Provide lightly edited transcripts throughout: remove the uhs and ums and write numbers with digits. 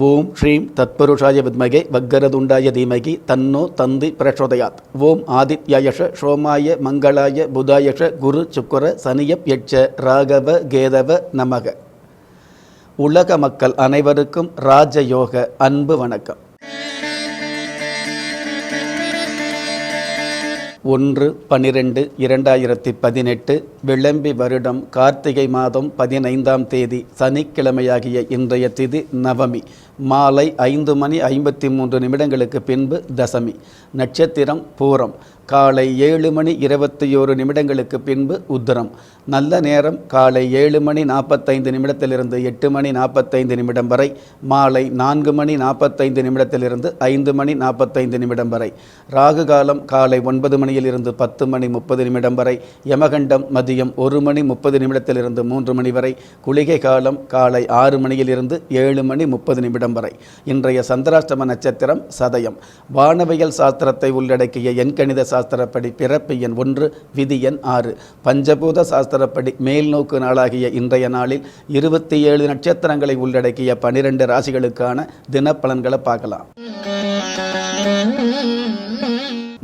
ஓம் ஸ்ரீம் தத்புருஷாய வித்மகே வக்கரதுண்டாய தீமகி தன்னோ தந்தி பிரச்சோதயாத். ஓம் ஆதித்யாயஷ சோமாய மங்களாய புதாயஷ குரு சுக்கர சனியப் யட்ச ராகவ கேதவ நமக. உலக மக்கள் அனைவருக்கும் ராஜயோக அன்பு வணக்கம். 1/12/2018 விளம்பி வருடம் கார்த்திகை மாதம் 15ஆம் தேதி சனிக்கிழமையாகிய இன்றைய திதி நவமி. மாலை 5:53 பின்பு தசமி. நட்சத்திரம் பூரம். காலை 7:21 பின்பு உத்திரம். நல்ல நேரம் காலை 7:45 8:45 வரை. மாலை 4:45 5:45 வரை. ராகு காலம் காலை 9 மணியிலிருந்து 10:30 வரை. யமகண்டம் மதியம் 1:30 3 வரை. குளிகை காலம் காலை 6 மணியிலிருந்து 7:30 வரை. இன்றைய சந்திராஷ்டம நட்சத்திரம் சதயம். வானவியல் சாஸ்திரத்தை உள்ளடக்கிய எண்கணித சாஸ்திரப்படி பிறப்பு எண் 1, விதி எண் 6. பஞ்சபூத சாஸ்திரப்படி மேல்நோக்கு நாளாகிய இன்றைய நாளில் 27 நட்சத்திரங்களை உள்ளடக்கிய 12 ராசிகளுக்கான தினப்பலன்களை பார்க்கலாம்.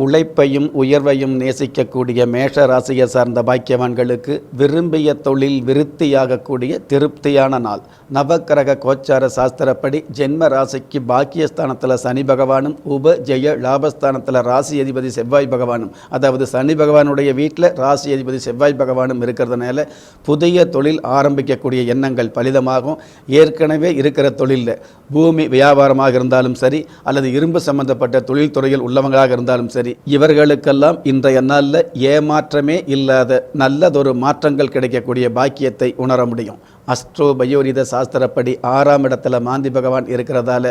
உழைப்பையும் உயர்வையும் நேசிக்கக்கூடிய மேஷ ராசியை சார்ந்த பாக்கியவான்களுக்கு விரும்பிய தொழில் விருத்தியாகக்கூடிய திருப்தியான நாள். நவக்கிரக கோச்சார சாஸ்திரப்படி ஜென்ம ராசிக்கு பாக்கியஸ்தானத்தில் சனி பகவானும் உப ஜெய லாபஸ்தானத்தில் ராசி அதிபதி செவ்வாய் பகவானும், அதாவது சனி பகவானுடைய வீட்டில் ராசி அதிபதி செவ்வாய் பகவானும் இருக்கிறதுனால புதிய தொழில் ஆரம்பிக்கக்கூடிய எண்ணங்கள் பலிதமாகும். ஏற்கனவே இருக்கிற தொழிலில் பூமி வியாபாரமாக இருந்தாலும் சரி, அல்லது இரும்பு சம்பந்தப்பட்ட தொழில்துறையில் உள்ளவங்களாக இருந்தாலும் சரி, இவர்களுக்கெல்லாம் இன்றைய நாளில் ஏமாற்றமே இல்லாத நல்லதொரு மாற்றங்கள் கிடைக்கக்கூடிய பாக்கியத்தை உணர முடியும். அஸ்ட்ரோ பயோரித சாஸ்திரப்படி 6ஆம் இடத்துல மாந்தி பகவான் இருக்கிறதால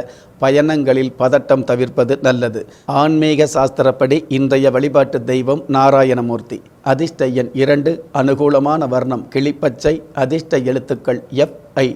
பயணங்களில் பதட்டம் தவிர்ப்பது நல்லது. ஆன்மீக சாஸ்திரப்படி இன்றைய வழிபாட்டு தெய்வம் நாராயணமூர்த்தி. அதிர்ஷ்ட எண் 2, அனுகூலமான வர்ணம் கிளிப்பச்சை, அதிர்ஷ்ட எழுத்துக்கள் FI.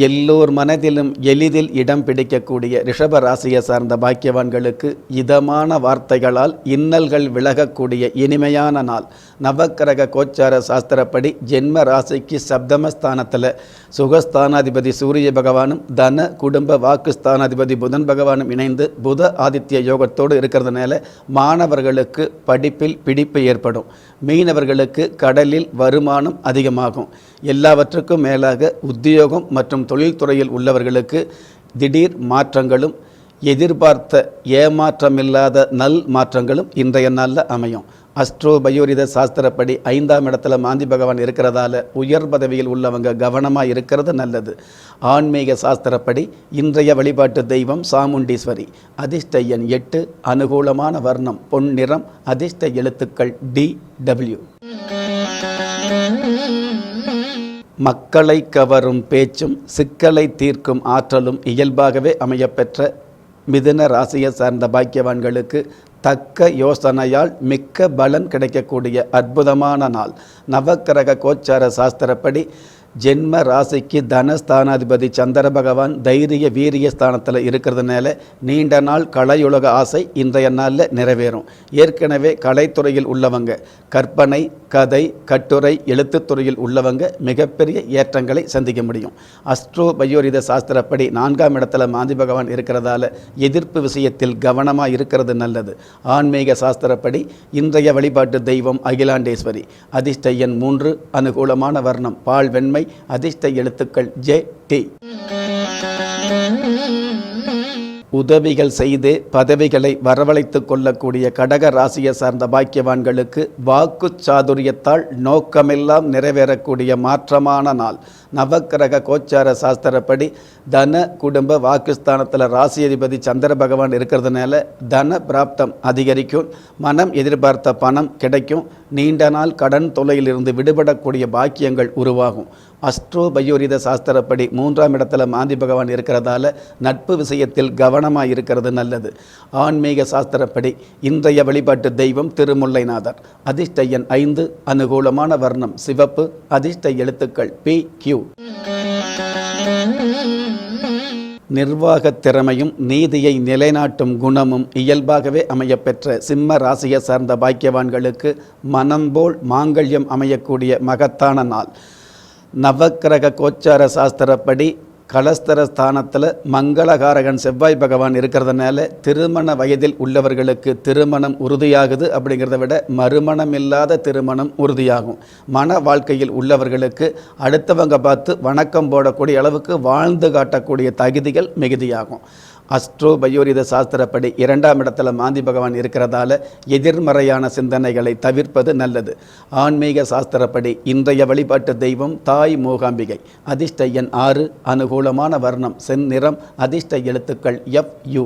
எல்லோர் மனதிலும் எளிதில் இடம் பிடிக்கக்கூடிய ரிஷப ராசியை சார்ந்த பாக்கியவான்களுக்கு இதமான வார்த்தைகளால் இன்னல்கள் விலகக்கூடிய இனிமையான நாள். நவக்கிரக கோச்சார சாஸ்திரப்படி ஜென்ம ராசிக்கு சப்தமஸ்தானத்தில் சுகஸ்தானாதிபதி சூரிய பகவானும் தன குடும்ப வாக்குஸ்தானாதிபதி புதன் பகவானும் இணைந்து புத ஆதித்ய யோகத்தோடு இருக்கிறதுனால மாணவர்களுக்கு படிப்பில் பிடிப்பு ஏற்படும். மீனவர்களுக்கு கடலில் வருமானம் அதிகமாகும். எல்லாவற்றுக்கும் மேலாக உத்தியோகம் மற்றும் தொழில்துறையில் உள்ளவர்களுக்கு திடீர் மாற்றங்களும் எதிர்பார்த்த ஏமாற்றமில்லாத நல் மாற்றங்களும் இன்றைய நாளில் அமையும். அஸ்ட்ரோ பயோரித சாஸ்திரப்படி 5ஆம் இடத்துல மாந்தி பகவான் இருக்கிறதால உயர் பதவியில் உள்ளவங்க கவனமாக இருக்கிறது நல்லது. ஆன்மீக சாஸ்திரப்படி இன்றைய வழிபாட்டு தெய்வம் சாமுண்டீஸ்வரி. அதிர்ஷ்ட எண் 8, அனுகூலமான வர்ணம் பொன்னிறம், அதிர்ஷ்ட எழுத்துக்கள் DW. மக்களை கவரும் பேச்சும் சிக்கலை தீர்க்கும் ஆற்றலும் இயல்பாகவே அமையப்பெற்ற மிதுன ராசியை சார்ந்த பாக்கியவான்களுக்கு தக்க யோசனையால் மிக்க பலன் கிடைக்கக்கூடிய அற்புதமான நாள். நவக்கிரக கோச்சார சாஸ்திரப்படி ஜென்ம ராசிக்கு தனஸ்தானாதிபதி சந்திர பகவான் தைரிய வீரிய ஸ்தானத்தில் இருக்கிறதுனால நீண்ட நாள் கலையுலக ஆசை இன்றைய நாளில் நிறைவேறும். ஏற்கனவே கலைத்துறையில் உள்ளவங்க, கற்பனை, கதை, கட்டுரை, எழுத்துத்துறையில் உள்ளவங்க மிகப்பெரிய ஏற்றங்களை சந்திக்க முடியும். அஸ்ட்ரோ பயோரித சாஸ்திரப்படி 4ஆம் இடத்துல மாந்தி பகவான் இருக்கிறதால எதிர்ப்பு விஷயத்தில் கவனமாக இருக்கிறது நல்லது. ஆன்மீக சாஸ்திரப்படி இன்றைய வழிபாட்டு தெய்வம் அகிலாண்டேஸ்வரி. அதிர்ஷ்ட எண் 3, அனுகூலமான வர்ணம் பால் வெண்மை, அதிர்ஷ்ட எழுத்துக்கள் JT. உதவிகள் செய்து பதவிகளை வரவழைத்து கொள்ளக்கூடிய கடக ராசியை சார்ந்த பாக்கியவான்களுக்கு வாக்கு சாதுரியத்தால் நோக்கமெல்லாம் நிறைவேறக்கூடிய மாற்றமான நாள். நவக்கிரக கோச்சார சாஸ்திரப்படி தன குடும்ப வாக்குஸ்தானத்தில் ராசி அதிபதி சந்திர பகவான் இருக்கிறதுனால தன பிராப்தம் அதிகரிக்கும். மனம் எதிர்பார்த்த பணம் கிடைக்கும். நீண்ட நாள் கடன் தொல்லையிலிருந்து விடுபடக்கூடிய பாக்கியங்கள் உருவாகும். அஸ்ட்ரோ பயோரித சாஸ்திரப்படி 3ஆம் இடத்துல மாந்தி பகவான் இருக்கிறதால நட்பு விஷயத்தில் கவனமாக இருக்கிறது நல்லது. ஆன்மீக சாஸ்திரப்படி இன்றைய வழிபாட்டு தெய்வம் திருமுல்லைநாதர். அதிர்ஷ்ட எண் 5, அனுகூலமான வர்ணம் சிவப்பு, அதிர்ஷ்ட எழுத்துக்கள் PQ. நிர்வாக திறமையும் நீதியை நிலைநாட்டும் குணமும் இயல்பாகவே அமையப்பெற்ற சிம்ம ராசியை சார்ந்த பாக்கியவான்களுக்கு மனம்போல் மாங்கல்யம் அமையக்கூடிய மகத்தான நாள். நவக்கிரக கோச்சார சாஸ்திரப்படி கலஸ்தர ஸ்தானத்தில் மங்களகாரகன் செவ்வாய் பகவான் இருக்கிறதுனால திருமண வயதில் உள்ளவர்களுக்கு திருமணம் உறுதியாகுது. அப்படிங்கிறத விட மறுமணம் இல்லாத திருமணம் உறுதியாகும். மன வாழ்க்கையில் உள்ளவர்களுக்கு அடுத்தவங்க பார்த்து வணக்கம் போடக்கூடிய அளவுக்கு வாழ்ந்து காட்டக்கூடிய தகுதிகள் மிகுதியாகும். அஸ்ட்ரோ பயோரித சாஸ்திரப்படி 2ஆம் இடத்துல மாந்தி பகவான் இருக்கிறதால எதிர்மறையான சிந்தனைகளை தவிர்ப்பது நல்லது. ஆன்மீக சாஸ்திரப்படி இன்றைய வழிபாட்டு தெய்வம் தாய் மூகாம்பிகை. அதிர்ஷ்ட எண் 6, அனுகூலமான வர்ணம் செந்நிறம், அதிர்ஷ்ட எழுத்துக்கள் FU.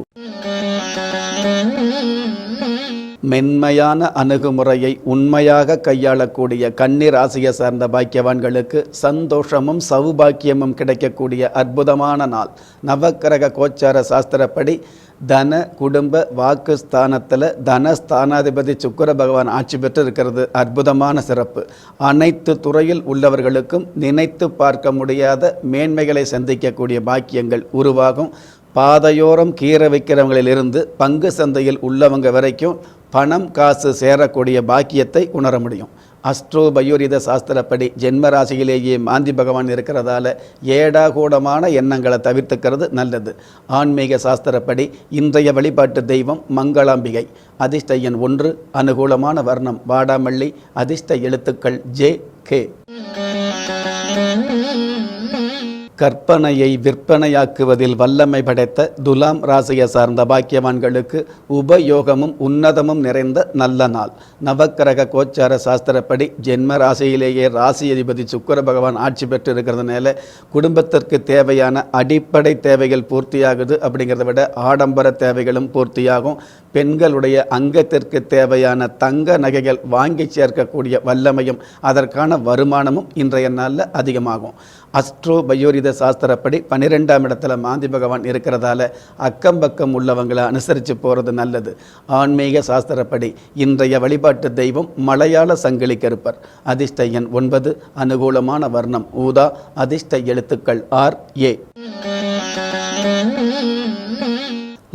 மென்மையான அணுகுமுறையை உண்மையாக கையாளக்கூடிய கன்னி ராசியை சார்ந்த பாக்கியவான்களுக்கு சந்தோஷமும் சௌபாக்கியமும் கிடைக்கக்கூடிய அற்புதமான நாள். நவக்கிரக கோச்சார சாஸ்திரப்படி தன குடும்ப வாக்கு ஸ்தானத்தில் தனஸ்தானாதிபதி சுக்கிர பகவான் ஆட்சி பெற்று இருக்கிறது அற்புதமான சிறப்பு. அனைத்து துறையில் உள்ளவர்களுக்கும் நினைத்து பார்க்க முடியாத மேன்மைகளை சந்திக்கக்கூடிய பாக்கியங்கள் உருவாகும். பாதையோரம் கீரை வைக்கிறவங்களிலிருந்து பங்கு சந்தையில் உள்ளவங்க வரைக்கும் பணம் காசு சேரக்கூடிய பாக்கியத்தை உணர முடியும். அஸ்ட்ரோ பயோரித சாஸ்திரப்படி ஜென்மராசியிலேயே மாந்தி பகவான் இருக்கிறதால ஏடாகூடமான எண்ணங்களை தவிர்த்துக்கிறது நல்லது. ஆன்மீக சாஸ்திரப்படி இன்றைய வழிபாட்டு தெய்வம் மங்களாம்பிகை. அதிர்ஷ்ட எண் 1, அனுகூலமான வர்ணம் வாடாமல்லி, அதிர்ஷ்ட எழுத்துக்கள் JK. கற்பனையை விற்பனையாக்குவதில் வல்லமை படைத்த துலாம் ராசியை சார்ந்த பாக்கியவான்களுக்கு உபயோகமும் உன்னதமும் நிறைந்த நல்ல நாள். நவக்கிரக கோச்சார சாஸ்திரப்படி ஜென்ம ராசியிலேயே ராசி அதிபதி சுக்கிர பகவான் ஆட்சி பெற்று இருக்கிறதுனால குடும்பத்திற்கு தேவையான அடிப்படை தேவைகள் பூர்த்தியாகுது. அப்படிங்கிறத விட ஆடம்பர தேவைகளும் பூர்த்தியாகும். பெண்களுடைய அங்கத்திற்கு தேவையான தங்க நகைகள் வாங்கி சேர்க்கக்கூடிய வல்லமையும் அதற்கான வருமானமும் இன்றைய நாளில் அதிகமாகும். அஸ்ட்ரோ பயோரித சாஸ்திரப்படி 12ஆம் இடத்துல மாந்தி பகவான் இருக்கிறதால அக்கம் பக்கம் உள்ளவங்களை அனுசரித்து போகிறது நல்லது. ஆன்மீக சாஸ்திரப்படி இன்றைய வழிபாட்டு தெய்வம் மலையாள சங்கிலி கருப்பர். அதிர்ஷ்ட எண் 9, அனுகூலமான வர்ணம் ஊதா, அதிர்ஷ்ட எழுத்துக்கள் RA.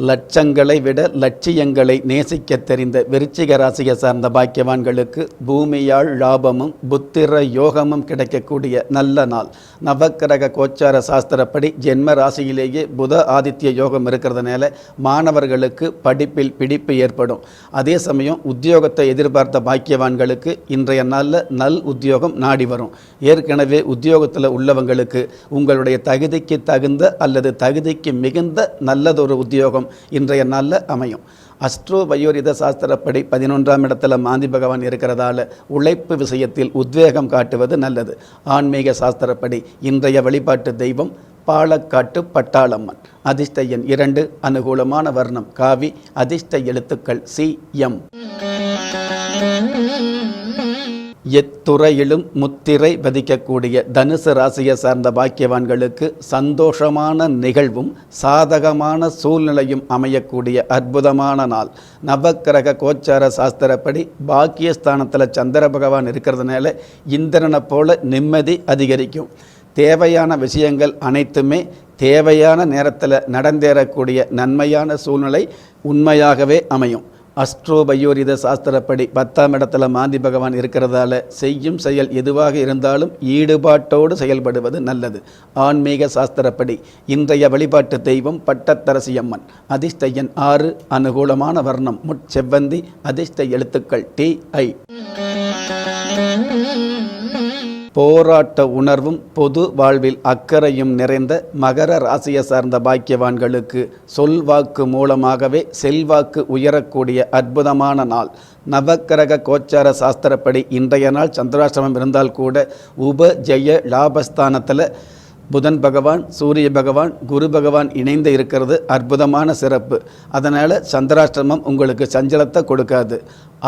லட்சங்களை விட லட்சியங்களை நேசிக்க தெரிந்த விருச்சிக ராசியை சார்ந்த பாக்கியவான்களுக்கு பூமியால் லாபமும் புத்திர யோகமும் கிடைக்கக்கூடிய நல்ல நாள். நவக்கிரக கோச்சார சாஸ்திரப்படி ஜென்ம ராசியிலேயே புத ஆதித்ய யோகம் இருக்கிறதுனால மாணவர்களுக்கு படிப்பில் பிடிப்பு ஏற்படும். அதே சமயம் உத்தியோகத்தை எதிர்பார்த்த பாக்கியவான்களுக்கு இன்றைய நாளில் நல் உத்தியோகம் நாடி வரும். ஏற்கனவே உத்தியோகத்தில் உள்ளவங்களுக்கு உங்களுடைய தகுதிக்கு தகுந்த அல்லது தகுதிக்கு மிகுந்த நல்லதொரு உத்தியோகம் இன்றைய நாளில் அமையும். அஸ்ட்ரோ பயோரித சாஸ்திரப்படி 11ஆம் இடத்துல மாந்தி பகவான் இருக்கிறதால உழைப்பு விஷயத்தில் உத்வேகம் காட்டுவது நல்லது. ஆன்மீக சாஸ்திரப்படி இன்றைய வழிபாட்டு தெய்வம் பாலக்காட்டு பட்டாளம்மன். அதிர்ஷ்ட எண் 2, அனுகூலமான வர்ணம் காவி, அதிர்ஷ்ட எழுத்துக்கள் CM. எத்துறையிலும் முத்திரை பதிக்கக்கூடிய தனுசு ராசியை சார்ந்த பாக்கியவான்களுக்கு சந்தோஷமான நிகழ்வும் சாதகமான சூழ்நிலையும் அமையக்கூடிய அற்புதமான நாள். நவக்கிரக கோச்சார சாஸ்திரப்படி பாக்கியஸ்தானத்தில் சந்திர பகவான் இருக்கிறதுனால இந்திரனை போல நிம்மதி அதிகரிக்கும். தேவையான விஷயங்கள் அனைத்துமே தேவையான நேரத்தில் நடந்தேறக்கூடிய நன்மையான சூழ்நிலை உண்மையாகவே அமையும். அஸ்ட்ரோ பயோரித சாஸ்திரப்படி 10ஆம் இடத்துல மாந்தி பகவான் இருக்கிறதால செய்யும் செயல் எதுவாக இருந்தாலும் ஈடுபாட்டோடு செயல்படுவது நல்லது. ஆன்மீக சாஸ்திரப்படி இன்றைய வழிபாட்டு தெய்வம் பட்டத்தரசியம்மன். அதிர்ஷ்ட எண் 6, அனுகூலமான வர்ணம் முட்செவ்வந்தி, அதிர்ஷ்ட எழுத்துக்கள் TI. போராட்ட உணர்வும் பொது வாழ்வில் அக்கறையும் நிறைந்த மகர ராசியை சார்ந்த பாக்கியவான்களுக்கு சொல்வாக்கு மூலமாகவே செல்வாக்கு உயரக்கூடிய அற்புதமான நாள். நவக்கிரக கோச்சார சாஸ்திரப்படி இன்றைய நாள் சந்திராஷ்டமம் இருந்தால் கூட உப ஜெய லாபஸ்தானத்தில் புதன் பகவான், சூரிய பகவான், குரு பகவான் இணைந்து இருக்கிறது அற்புதமான சிறப்பு. அதனால் சந்திராஷ்டமம் உங்களுக்கு சஞ்சலத்தை கொடுக்காது.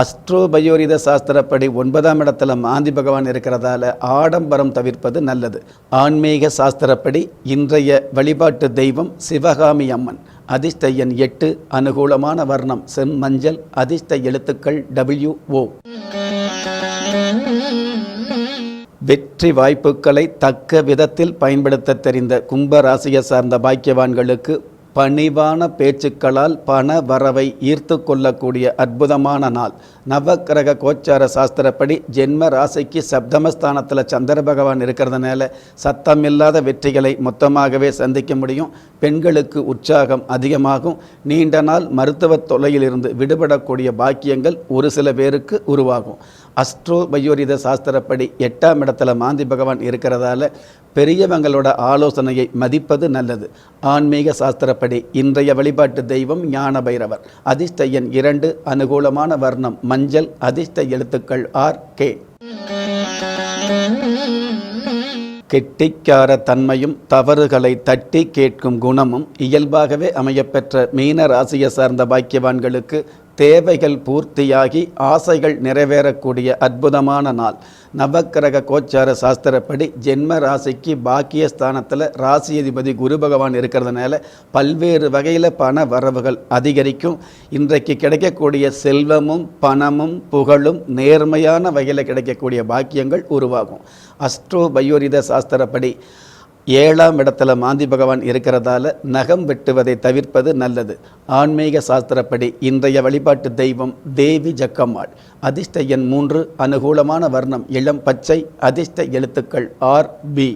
அஸ்ட்ரோ பயோரித சாஸ்திரப்படி 9ஆம் இடத்துல மாந்தி பகவான் இருக்கிறதால ஆடம்பரம் தவிர்ப்பது நல்லது. ஆன்மீக சாஸ்திரப்படி இன்றைய வழிபாட்டு தெய்வம் சிவகாமி அம்மன். அதிர்ஷ்ட எண் 8, அனுகூலமான வர்ணம் செம்மஞ்சள், அதிர்ஷ்ட எழுத்துக்கள் WO. வெற்றி வாய்ப்புகளை தக்க விதத்தில் பயன்படுத்த தெரிந்த கும்ப ராசியை சார்ந்த பாக்கியவான்களுக்கு பணிவான பேச்சுக்களால் பண வரவை ஈர்த்து கொள்ளக்கூடிய அற்புதமான நாள். நவக்கிரக கோச்சார சாஸ்திரப்படி ஜென்ம ராசிக்கு சப்தமஸ்தானத்தில் சந்திர பகவான் இருக்கிறதுனால சத்தமில்லாத வெற்றிகளை மொத்தமாகவே சந்திக்க முடியும். பெண்களுக்கு உற்சாகம் அதிகமாகும். நீண்ட நாள் மருத்துவ தொல்லையிலிருந்து விடுபடக்கூடிய பாக்கியங்கள் ஒரு சில பேருக்கு உருவாகும். அஸ்ட்ரோ பயோரித சாஸ்திரப்படி 8ஆம் இடத்துல மாந்தி பகவான் இருக்கிறதால பெரியவங்களோட ஆலோசனையை மதிப்பது நல்லது. ஆன்மீக சாஸ்திரப்படி இன்றைய வழிபாட்டு தெய்வம் ஞான பைரவர். அதிர்ஷ்ட எண் 2, அனுகூலமான வர்ணம் மஞ்சள், அதிர்ஷ்ட எழுத்துக்கள் RK. கெட்டிக்கார தன்மையும் தவறுகளை தட்டி கேட்கும் குணமும் இயல்பாகவே அமையப்பெற்ற மீன ராசியை சார்ந்த பாக்கியவான்களுக்கு தேவைகள் பூர்த்தியாகி ஆசைகள் நிறைவேறக்கூடிய அற்புதமான நாள். நவக்கிரக கோச்சார சாஸ்திரப்படி ஜென்ம ராசிக்கு பாக்கியஸ்தானத்தில் ராசியதிபதி குரு பகவான் இருக்கிறதுனால பல்வேறு வகையில் பண வரவுகள் அதிகரிக்கும். இன்றைக்கு கிடைக்கக்கூடிய செல்வமும் பணமும் புகழும் நேர்மையான வகையில் கிடைக்கக்கூடிய பாக்கியங்கள் உருவாகும். அஸ்ட்ரோ பயோரித சாஸ்திரப்படி 7ஆம் இடத்துல மாந்தி பகவான் இருக்கிறதால நகம் வெட்டுவதை தவிர்ப்பது நல்லது. ஆன்மீக சாஸ்திரப்படி இன்றைய வழிபாட்டு தெய்வம் தேவி ஜக்கம்மாள். அதிர்ஷ்ட எண் 3, அனுகூலமான வர்ணம் இளம் பச்சை, அதிர்ஷ்ட எழுத்துக்கள் RB.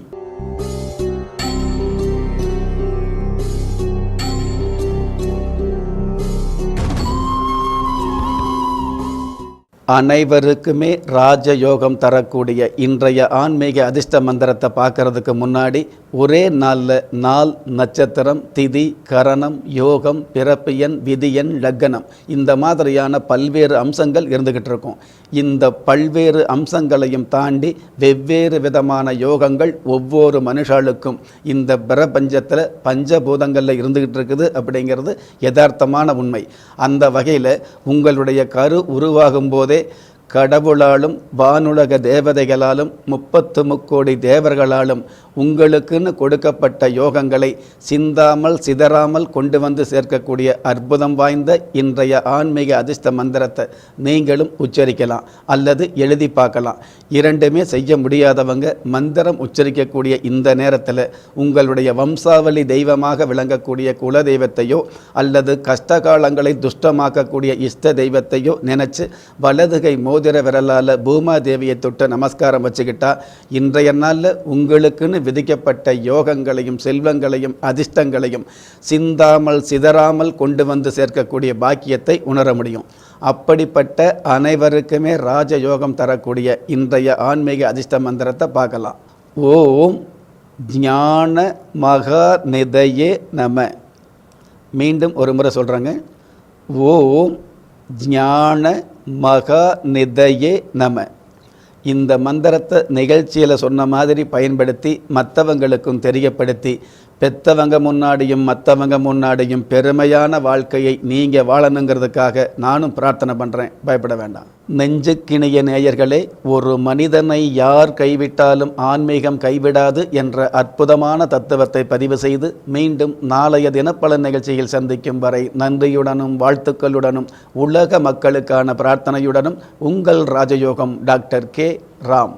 அனைவருக்குமே ராஜயோகம் தரக்கூடிய இன்றைய ஆன்மீக அதிர்ஷ்ட மந்திரத்தை பார்க்கறதுக்கு முன்னாடி ஒரே நாளில் நாள், நட்சத்திரம், திதி, கரணம், யோகம், பிறப்பு எண், விதி எண், லக்னம் இந்த மாதிரியான பல்வேறு அம்சங்கள் இருந்துக்கிட்டு இருக்கும். இந்த பல்வேறு அம்சங்களையும் தாண்டி வெவ்வேறு விதமான யோகங்கள் ஒவ்வொரு மனுஷாளுக்கும் இந்த பிரபஞ்சத்தில் பஞ்சபூதங்களில் இருந்துக்கிட்டு இருக்குது அப்படிங்கிறது யதார்த்தமான உண்மை. அந்த வகையில் உங்களுடைய கரு உருவாகும் போதே கடவுளாலும் வானுலக தேவதைகளாலும் 33 கோடி தேவர்களாலும் உங்களுக்குன்னு கொடுக்கப்பட்ட யோகங்களை சிந்தாமல் சிதறாமல் கொண்டு வந்து சேர்க்கக்கூடிய அற்புதம் வாய்ந்த இன்றைய ஆன்மீக அதிர்ஷ்ட மந்திரத்தை நீங்களும் உச்சரிக்கலாம் அல்லது எழுதி பார்க்கலாம். இரண்டுமே செய்ய முடியாதவங்க மந்திரம் உச்சரிக்கக்கூடிய இந்த நேரத்தில் உங்களுடைய வம்சாவளி தெய்வமாக விளங்கக்கூடிய குல தெய்வத்தையோ அல்லது கஷ்டகாலங்களை துஷ்டமாக்கக்கூடிய இஷ்ட தெய்வத்தையோ நினைச்சு வலதுகை மோதிர விரலால் பூமாதேவியை தொட்டு நமஸ்காரம் வச்சுக்கிட்டா இன்றைய நாளில் உங்களுக்குன்னு விதிக்கப்பட்ட யோகங்களையும் செல்வங்களையும் அதிர்ஷ்டங்களையும் சிந்தாமல் சிதறாமல் கொண்டு வந்து சேர்க்கக்கூடிய பாக்கியத்தை உணர முடியும். அப்படிப்பட்ட அனைவருக்குமே ராஜயோகம் தரக்கூடிய இன்றைய ஆன்மீக அதிர்ஷ்ட மந்திரத்தை பார்க்கலாம். ஓம் ஞான மகா நிதையே நம. மீண்டும் ஒரு முறை சொல்கிறேங்க. ஓம் ஞான மகா நிதையே நம. இந்த மந்திரத்தை நிகழ்ச்சியில் சொன்ன மாதிரி பயன்படுத்தி மற்றவங்களுக்கும் தெரியப்படுத்தி பெற்றவங்க முன்னாடியும் மற்றவங்க முன்னாடியும் பெருமையான வாழ்க்கையை நீங்கள் வாழணுங்கிறதுக்காக நானும் பிரார்த்தனை பண்ணுறேன். பயப்பட வேண்டாம். நெஞ்சுக்கிணிய நேயர்களே, ஒரு மனிதனை யார் கைவிட்டாலும் ஆன்மீகம் கைவிடாது என்ற அற்புதமான தத்துவத்தை பதிவு செய்து மீண்டும் நாளைய தினப்பலன் நிகழ்ச்சியில் சந்திக்கும் வரை நன்றியுடனும் வாழ்த்துக்களுடனும் உலக மக்களுக்கான பிரார்த்தனையுடனும் உங்கள் ராஜயோகம் டாக்டர் K. ராம்.